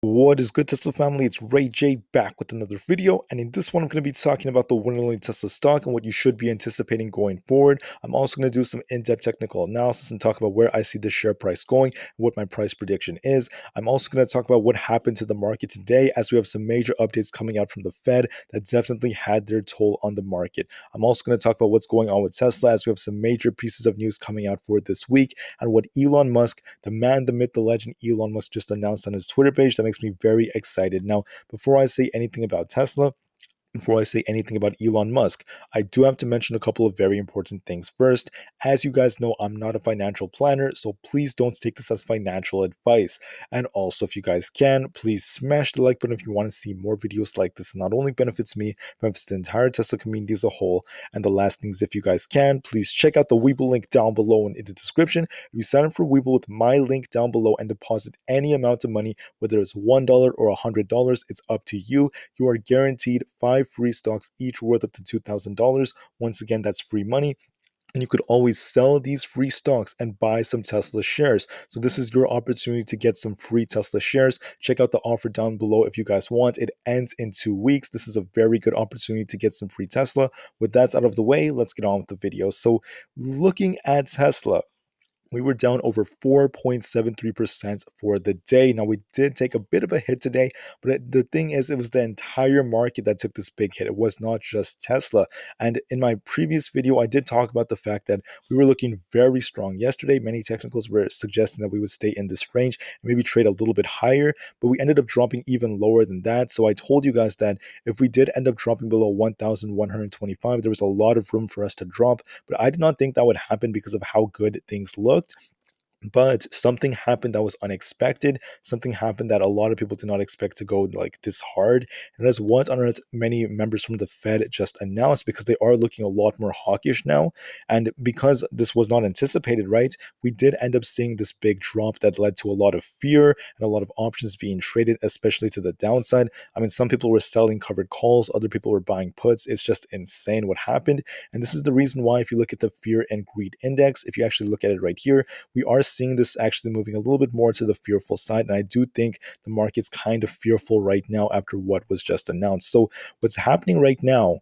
What is good, Tesla family? It's Ray J back with another video, and in this one I'm going to be talking about the one and only Tesla stock and what you should be anticipating going forward. I'm also going to do some in-depth technical analysis and talk about where I see the share price going and what my price prediction is. I'm also going to talk about what happened to the market today, as we have some major updates coming out from the Fed that definitely had their toll on the market. I'm also going to talk about what's going on with Tesla, as we have some major pieces of news coming out for this week, and what Elon Musk, the man, the myth, the legend, Elon Musk, just announced on his Twitter page that makes me very excited. Now, before I say anything about Tesla, before I say anything about Elon Musk, I do have to mention a couple of very important things. First, as you guys know, I'm not a financial planner, so please don't take this as financial advice. And also, if you guys can, please smash the like button if you want to see more videos like this. It not only benefits me, but benefits the entire Tesla community as a whole. And the last thing is, if you guys can, please check out the Webull link down below and in the description. If you sign up for Webull with my link down below and deposit any amount of money, whether it's $1 or $100, it's up to you. You are guaranteed 5 free stocks, each worth up to $2,000. Once again, that's free money. And you could always sell these free stocks and buy some Tesla shares. So this is your opportunity to get some free Tesla shares. Check out the offer down below if you guys want. It ends in 2 weeks. This is a very good opportunity to get some free Tesla. With that out of the way, let's get on with the video. So looking at Tesla, we were down over 4.73% for the day. Now, we did take a bit of a hit today, but the thing is, it was the entire market that took this big hit. It was not just Tesla. And in my previous video, I did talk about the fact that we were looking very strong yesterday. Many technicals were suggesting that we would stay in this range and maybe trade a little bit higher, but we ended up dropping even lower than that. So I told you guys that if we did end up dropping below 1,125, there was a lot of room for us to drop, but I did not think that would happen because of how good things looked. But something happened that was unexpected. Something happened that a lot of people did not expect to go like this hard. And that's what on earth many members from the Fed just announced, because they are looking a lot more hawkish now. And because this was not anticipated, right, we did end up seeing this big drop that led to a lot of fear and a lot of options being traded, especially to the downside. I mean, some people were selling covered calls, other people were buying puts. It's just insane what happened. And this is the reason why, if you look at the fear and greed index, if you actually look at it right here, we are seeing this actually moving a little bit more to the fearful side. And I do think the market's kind of fearful right now after what was just announced. So what's happening right now,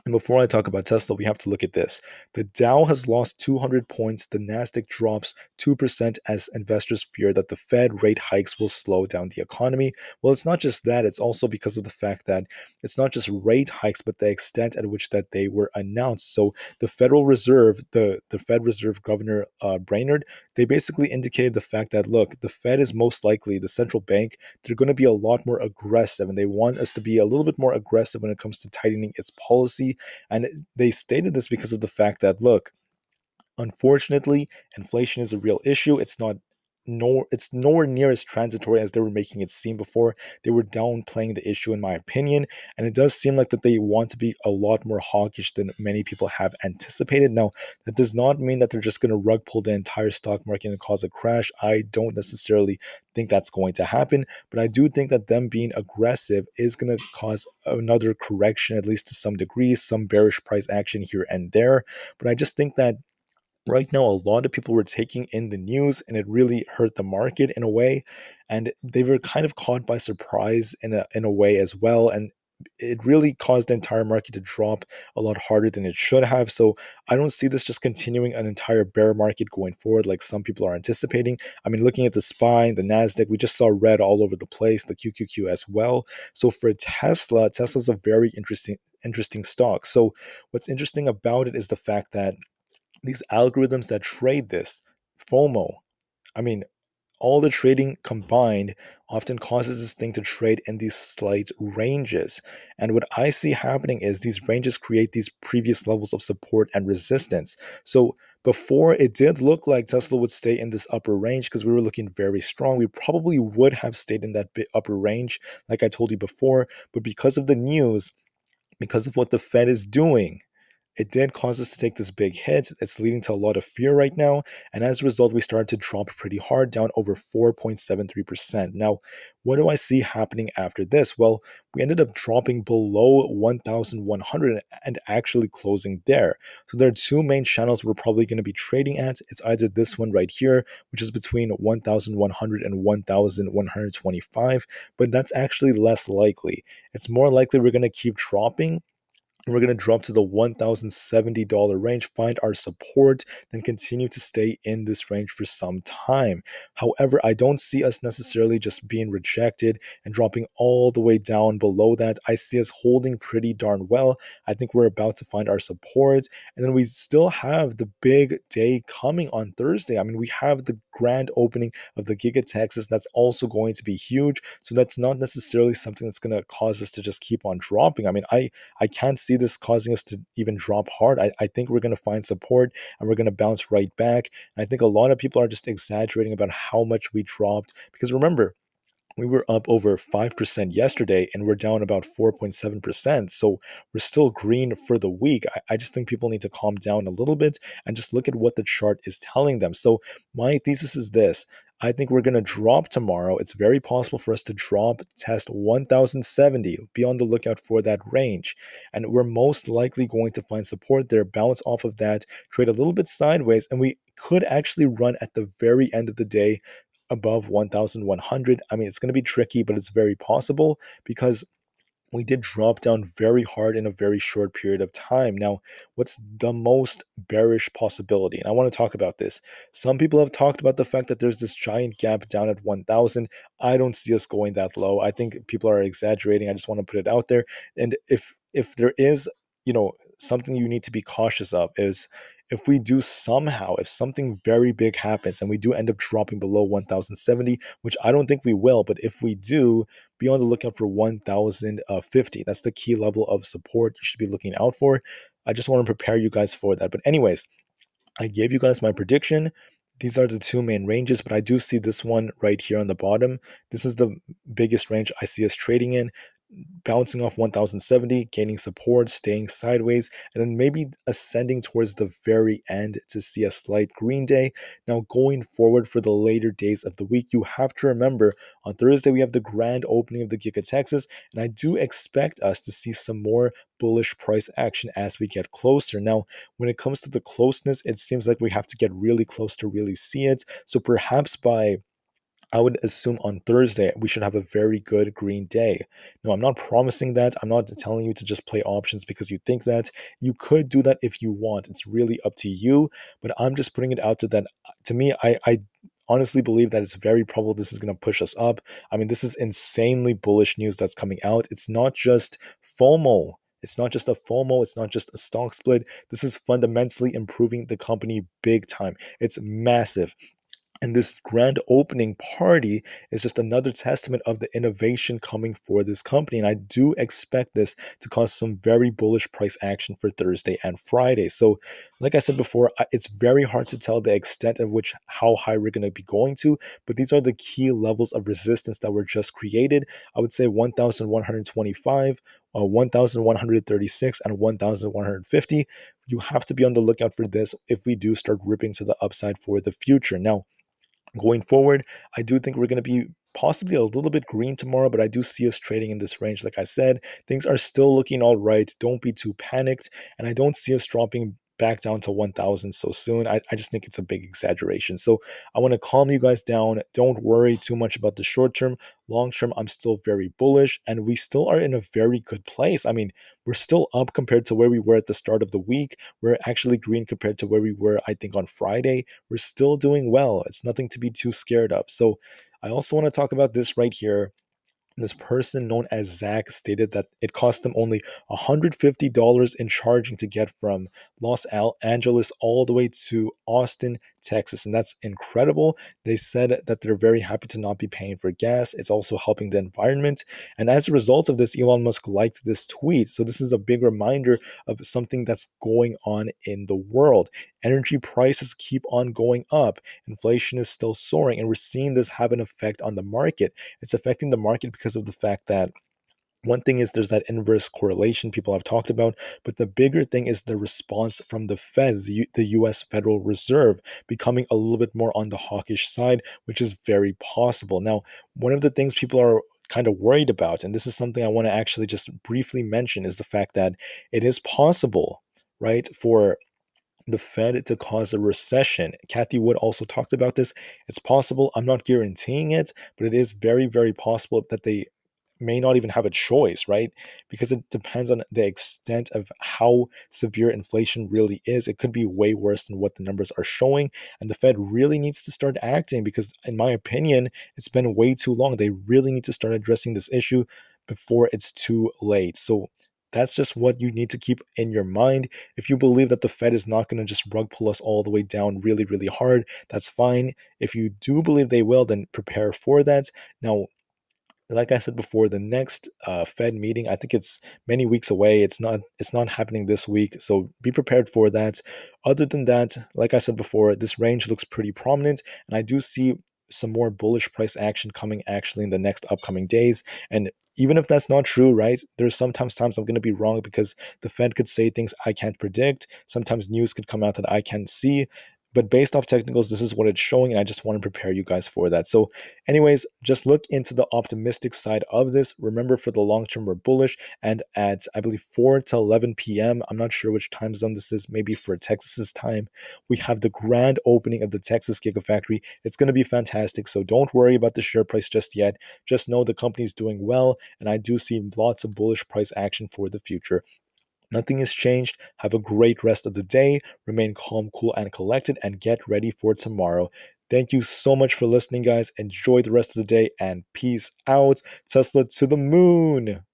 and before I talk about Tesla, we have to look at this. The Dow has lost 200 points. The Nasdaq drops 2% as investors fear that the Fed rate hikes will slow down the economy. Well, it's not just that. It's also because of the fact that it's not just rate hikes, but the extent at which that they were announced. So the Federal Reserve, the Fed Reserve Governor Brainerd, they basically indicated the fact that, look, the Fed is most likely, the central bank, they're going to be a lot more aggressive, and they want us to be a little bit more aggressive when it comes to tightening its policy. And they stated this because of the fact that, look, unfortunately, inflation is a real issue. It's nowhere near as transitory as they were making it seem before. They were downplaying the issue, in my opinion, and it does seem like that they want to be a lot more hawkish than many people have anticipated. Now, that does not mean that they're just going to rug pull the entire stock market and cause a crash. I don't necessarily think that's going to happen, but I do think that them being aggressive is going to cause another correction, at least to some degree, some bearish price action here and there. But I just think that right now a lot of people were taking in the news, and it really hurt the market in a way, and they were kind of caught by surprise in a way as well, and it really caused the entire market to drop a lot harder than it should have. So I don't see this just continuing an entire bear market going forward like some people are anticipating. I mean, looking at the SPY, the Nasdaq, we just saw red all over the place, the QQQ as well. So for Tesla's a very interesting stock. So what's interesting about it is the fact that these algorithms that trade this FOMO, I mean, all the trading combined often causes this thing to trade in these slight ranges. And what I see happening is these ranges create these previous levels of support and resistance. So before, it did look like Tesla would stay in this upper range because we were looking very strong. We probably would have stayed in that upper range, like I told you before. But because of the news, because of what the Fed is doing, it did cause us to take this big hit. It's leading to a lot of fear right now. And as a result, we started to drop pretty hard, down over 4.73%. Now, what do I see happening after this? Well, we ended up dropping below 1,100 and actually closing there. So there are two main channels we're probably going to be trading at. It's either this one right here, which is between 1,100 and 1,125, but that's actually less likely. It's more likely we're going to keep dropping, and we're going to drop to the $1,070 range, find our support, then continue to stay in this range for some time. However, I don't see us necessarily just being rejected and dropping all the way down below that. I see us holding pretty darn well. I think we're about to find our support, and then we still have the big day coming on Thursday. I mean, we have the grand opening of the Giga Texas. That's also going to be huge. So that's not necessarily something that's going to cause us to just keep on dropping. I mean, I can't see this causing us to even drop hard. I think we're going to find support and we're going to bounce right back. And I think a lot of people are just exaggerating about how much we dropped, because remember, we were up over 5% yesterday and we're down about 4.7%. So we're still green for the week. I just think people need to calm down a little bit and just look at what the chart is telling them. So my thesis is this. I think we're going to drop tomorrow. It's very possible for us to drop, test 1,070. Be on the lookout for that range. And we're most likely going to find support there, bounce off of that, trade a little bit sideways, and we could actually run at the very end of the day above 1,100. I mean, it's going to be tricky, but it's very possible because we did drop down very hard in a very short period of time. Now, what's the most bearish possibility? And I want to talk about this. Some people have talked about the fact that there's this giant gap down at 1,000. I don't see us going that low. I think people are exaggerating. I just want to put it out there. And if there is, something you need to be cautious of is if we do somehow, if something very big happens and we do end up dropping below 1,070, which I don't think we will, but if we do, be on the lookout for 1,050. That's the key level of support you should be looking out for. I just want to prepare you guys for that. But anyways, I gave you guys my prediction. These are the two main ranges, but I do see this one right here on the bottom. This is the biggest range I see us trading in, bouncing off 1070, gaining support, staying sideways, and then maybe ascending towards the very end to see a slight green day. Now, going forward for the later days of the week, you have to remember on Thursday we have the grand opening of the Giga Texas, and I do expect us to see some more bullish price action as we get closer. Now, when it comes to the closeness, it seems like we have to get really close to really see it. So perhaps I would assume on Thursday we should have a very good green day. No, I'm not promising that. I'm not telling you to just play options because you think that. You could do that if you want. It's really up to you. But I'm just putting it out there that to me, I honestly believe that it's very probable this is going to push us up. I mean, this is insanely bullish news that's coming out. It's not just FOMO. It's not just a FOMO. It's not just a stock split. This is fundamentally improving the company big time. It's massive. And this grand opening party is just another testament of the innovation coming for this company. And I do expect this to cause some very bullish price action for Thursday and Friday. So, like I said before, it's very hard to tell the extent of which how high we're going to be going to, but these are the key levels of resistance that were just created. I would say 1,125, 1,136, and 1,150. You have to be on the lookout for this if we do start ripping to the upside for the future. Now, going forward, I do think we're going to be possibly a little bit green tomorrow, but I do see us trading in this range. Like I said, things are still looking all right. Don't be too panicked. And I don't see us dropping back down to 1,000 so soon. I just think it's a big exaggeration. So I want to calm you guys down. Don't worry too much about the short term. Long term, I'm still very bullish, and we still are in a very good place. I mean, we're still up compared to where we were at the start of the week. We're actually green compared to where we were, I think, on Friday. We're still doing well. It's nothing to be too scared of. So I also want to talk about this right here. This person known as Zach stated that it cost them only $150 in charging to get from Los Angeles all the way to Austin, Texas. And that's incredible. They said that they're very happy to not be paying for gas. It's also helping the environment. And as a result of this, Elon Musk liked this tweet. So this is a big reminder of something that's going on in the world. Energy prices keep on going up. Inflation is still soaring. And we're seeing this have an effect on the market. It's affecting the market because of the fact that One thing is there's that inverse correlation people have talked about, but the bigger thing is the response from the Fed, the US Federal Reserve, becoming a little bit more on the hawkish side, which is very possible. Now, one of the things people are kind of worried about, and this is something I want to actually just briefly mention, is the fact that it is possible, right, for the Fed to cause a recession. Kathy Wood also talked about this. It's possible. I'm not guaranteeing it, but it is very, very possible that they may not even have a choice, right? Because it depends on the extent of how severe inflation really is. It could be way worse than what the numbers are showing. And the Fed really needs to start acting because, in my opinion, it's been way too long. They really need to start addressing this issue before it's too late. So that's just what you need to keep in your mind. If you believe that the Fed is not going to just rug pull us all the way down really, really hard, that's fine. If you do believe they will, then prepare for that. Now, like I said before, the next Fed meeting, I think it's many weeks away. It's not happening this week, so be prepared for that. Other than that, like I said before, this range looks pretty prominent, and I do see some more bullish price action coming actually in the next upcoming days. And even if that's not true, right? There's sometimes times I'm going to be wrong because the Fed could say things I can't predict. Sometimes news could come out that I can't see. But based off technicals, this is what it's showing, and I just want to prepare you guys for that. So anyways, just look into the optimistic side of this. Remember, for the long term, we're bullish. And at, I believe, 4 to 11 p.m., I'm not sure which time zone this is, maybe for Texas's time, we have the grand opening of the Texas Gigafactory. It's going to be fantastic. So don't worry about the share price just yet. Just know the company's doing well. And I do see lots of bullish price action for the future. Nothing has changed. Have a great rest of the day. Remain calm, cool, and collected, and get ready for tomorrow. Thank you so much for listening, guys. Enjoy the rest of the day, and peace out. Tesla to the moon.